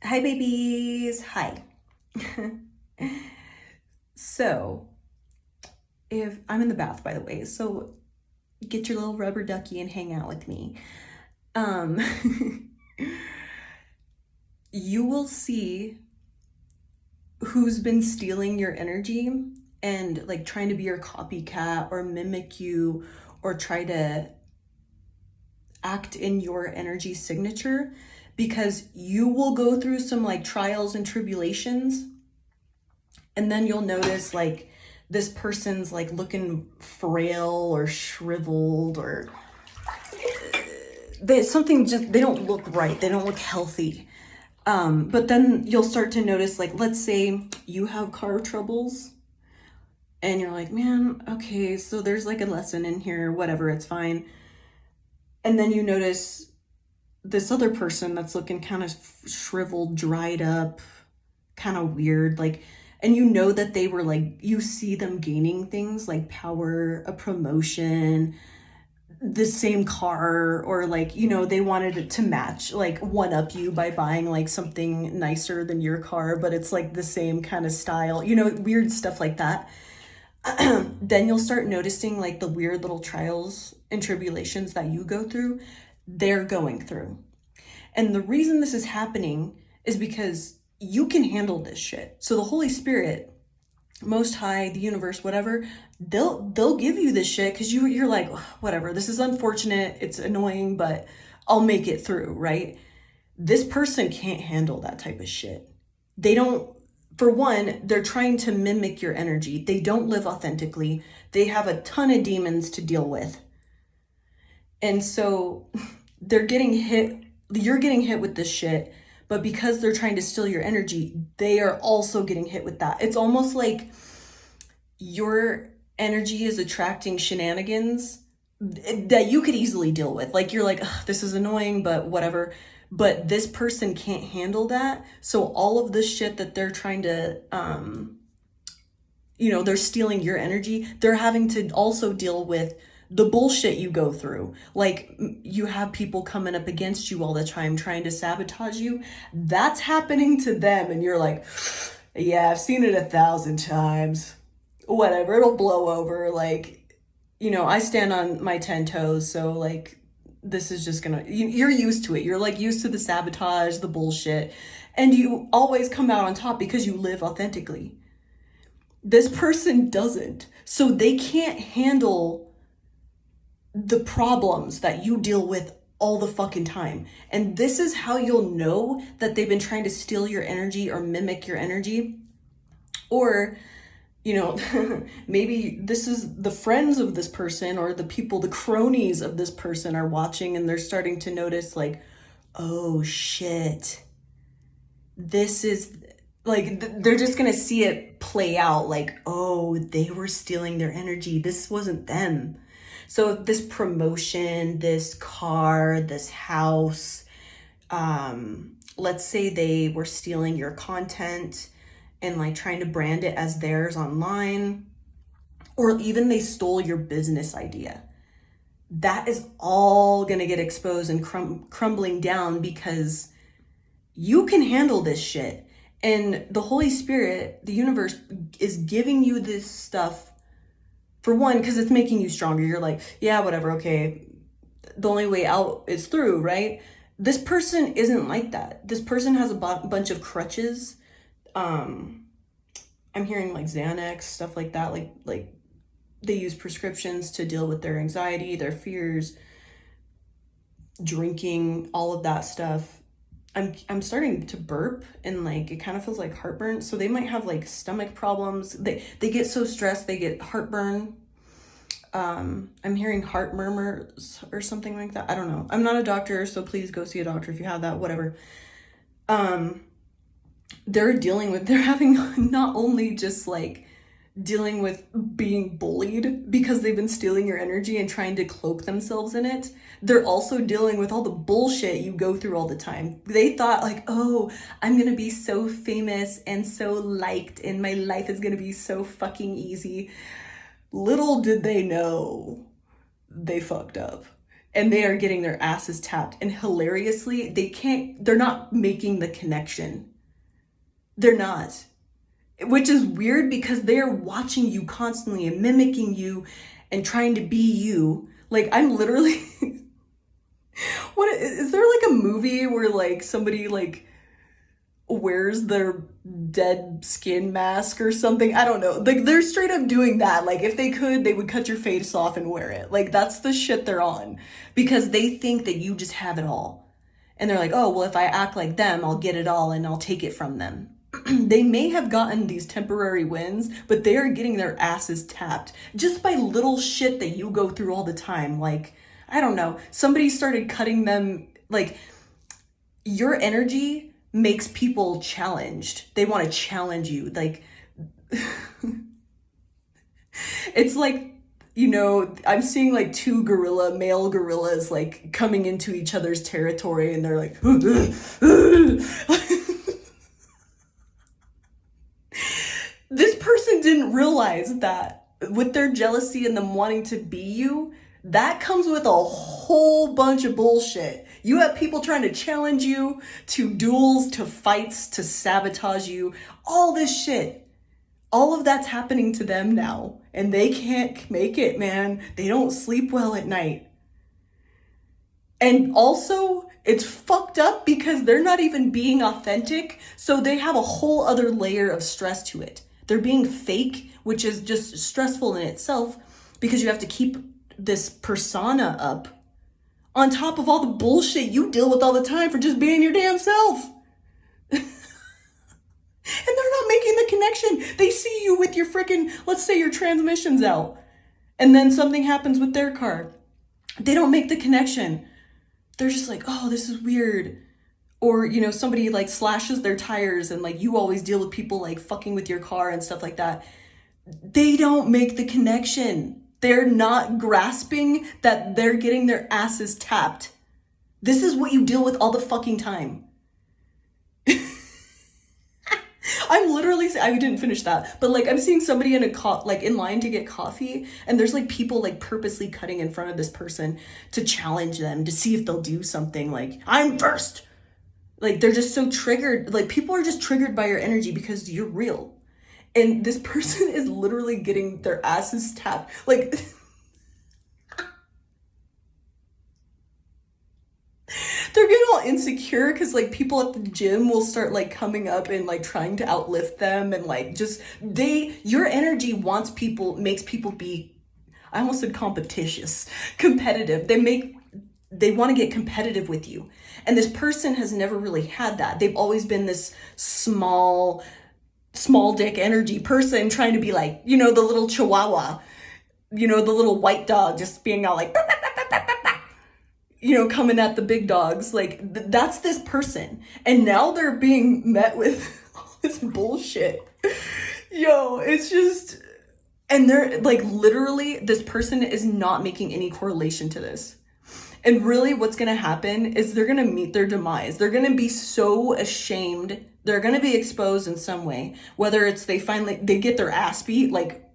Hi, babies. Hi. So, if I'm in the bath, by the way, so get your little rubber ducky and hang out with me. Um, you will see who's been stealing your energy and like trying to be your copycat or mimic you or try to act in your energy signature because you will go through some like trials and tribulations, and then you'll notice like this person's like looking frail or shriveled, or something, just they don't look right, they don't look healthy. But then you'll start to notice, like, let's say you have car troubles and you're like, man, okay, so there's like a lesson in here, whatever, it's fine. And then you notice this other person that's looking kind of shriveled, dried up, kind of weird, like, and you know that they were like, you see them gaining things like power, a promotion, the same car, or like, they wanted it to match, like one up you by buying like something nicer than your car, but it's like the same kind of style, weird stuff like that. Then you'll start noticing like the weird little trials and tribulations that you go through, they're going through. And the reason this is happening is because you can handle this shit. So the Holy Spirit, Most High, the universe, whatever, they'll give you this shit because you're like, whatever, this is unfortunate, it's annoying, but I'll make it through, right? This person can't handle that type of shit. They don't, for one, they're trying to mimic your energy. They don't live authentically. They have a ton of demons to deal with. And so they're getting hit, you're getting hit with this shit, but because they're trying to steal your energy, they are also getting hit with that. It's almost like your energy is attracting shenanigans that you could easily deal with. Like, you're like, this is annoying, but whatever. But this person can't handle that. So all of this shit that they're trying to, they're stealing your energy. They're having to also deal with the bullshit you go through. Like, you have people coming up against you all the time trying to sabotage you. That's happening to them. And you're like, yeah, I've seen it 1,000 times. Whatever, it'll blow over. Like, I stand on my 10 toes. So like, this is just gonna, you're used to it. You're like used to the sabotage, the bullshit. And you always come out on top because you live authentically. This person doesn't. So they can't handle the problems that you deal with all the fucking time. And this is how you'll know that they've been trying to steal your energy or mimic your energy. Or, maybe this is the friends of this person, or the people, the cronies of this person are watching, and they're starting to notice like, oh shit, this is like, they're just gonna see it play out, like, oh, they were stealing their energy, this wasn't them. So this promotion, this car, this house, let's say they were stealing your content and like trying to brand it as theirs online, or even they stole your business idea. That is all gonna get exposed and crumbling down because you can handle this shit. And the Holy Spirit, the universe, is giving you this stuff, for one, because it's making you stronger. You're like, yeah, whatever, okay. The only way out is through, right? This person isn't like that. This person has a bunch of crutches. I'm hearing like Xanax, stuff like that. Like they use prescriptions to deal with their anxiety, their fears, drinking, all of that stuff. I'm starting to burp, and like it kind of feels like heartburn. So they might have like stomach problems. They get so stressed, they get heartburn. I'm hearing heart murmurs or something like that. I don't know. I'm not a doctor, so please go see a doctor if you have that, whatever. They're having not only just like dealing with being bullied because they've been stealing your energy and trying to cloak themselves in it, they're also dealing with all the bullshit you go through all the time. They thought like, oh, I'm gonna be so famous and so liked and my life is gonna be so fucking easy. Little did they know they fucked up. and they are getting their asses tapped. And hilariously, they're not making the connection. They're not. Which is weird because they're watching you constantly and mimicking you and trying to be you. Like, I'm literally what is there like a movie where like somebody like wears their dead skin mask or something? I don't know. Like, they're straight up doing that. Like, if they could, they would cut your face off and wear it. Like, that's the shit they're on because they think that you just have it all. And they're like, oh, well, if I act like them, I'll get it all and I'll take it from them. They may have gotten these temporary wins, but they are getting their asses tapped just by little shit that you go through all the time. Like, I don't know, somebody started cutting them. Like, your energy makes people challenged. They want to challenge you. Like, it's like, you know, I'm seeing like two male gorillas like coming into each other's territory, and they're like, this person didn't realize that with their jealousy and them wanting to be you, that comes with a whole bunch of bullshit. You have people trying to challenge you to duels, to fights, to sabotage you, all this shit. All of that's happening to them now, and they can't make it, man. They don't sleep well at night. And also, it's fucked up because they're not even being authentic, so they have a whole other layer of stress to it. They're being fake, which is just stressful in itself because you have to keep this persona up on top of all the bullshit you deal with all the time for just being your damn self. And they're not making the connection. They see you with your freaking, let's say your transmission's out, and then something happens with their car. They don't make the connection. They're just like, oh, this is weird. Or, you know, somebody like slashes their tires, and like you always deal with people like fucking with your car and stuff like that. They don't make the connection. They're not grasping that they're getting their asses tapped. This is what you deal with all the fucking time. I'm literally, I didn't finish that, but like I'm seeing somebody in in line to get coffee, and there's like people like purposely cutting in front of this person to challenge them to see if they'll do something like, I'm first. Like, they're just so triggered. Like, people are just triggered by your energy because you're real. And this person is literally getting their asses tapped. Like, they're getting all insecure because like people at the gym will start like coming up and like trying to outlift them, and like just your energy makes people be, I almost said competitive. They want to get competitive with you. And this person has never really had that. They've always been this small dick energy person trying to be like, you know, the little chihuahua, you know, the little white dog just being all like, you know, coming at the big dogs. Like, that's this person. And now they're being met with all this bullshit. Yo, it's just, and they're like, literally, this person is not making any correlation to this. And really what's going to happen is they're going to meet their demise. They're going to be so ashamed. They're going to be exposed in some way, whether it's they get their ass beat, like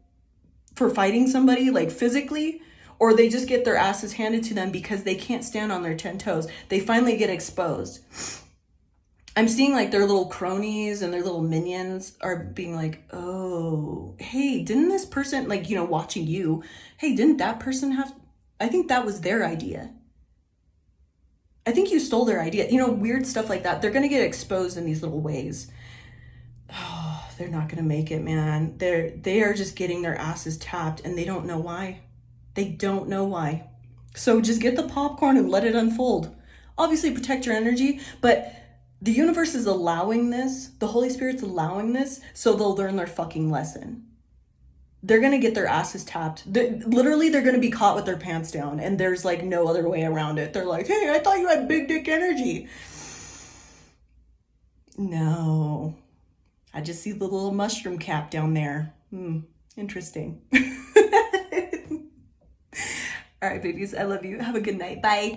for fighting somebody, like physically, or they just get their asses handed to them because they can't stand on their 10 toes. They finally get exposed. I'm seeing like their little cronies and their little minions are being like, oh, hey, didn't this person, like, you know, watching you, hey, didn't that person I think that was their idea. I think you stole their idea. You know, weird stuff like that. They're going to get exposed in these little ways. Oh, they're not going to make it, man. They are just getting their asses tapped, and they don't know why. They don't know why. So just get the popcorn and let it unfold. Obviously protect your energy, but the universe is allowing this. The Holy Spirit's allowing this so they'll learn their fucking lesson. They're going to get their asses tapped. Literally, they're going to be caught with their pants down, and there's like no other way around it. They're like, hey, I thought you had big dick energy. No, I just see the little mushroom cap down there. Interesting. All right, babies, I love you. Have a good night. Bye.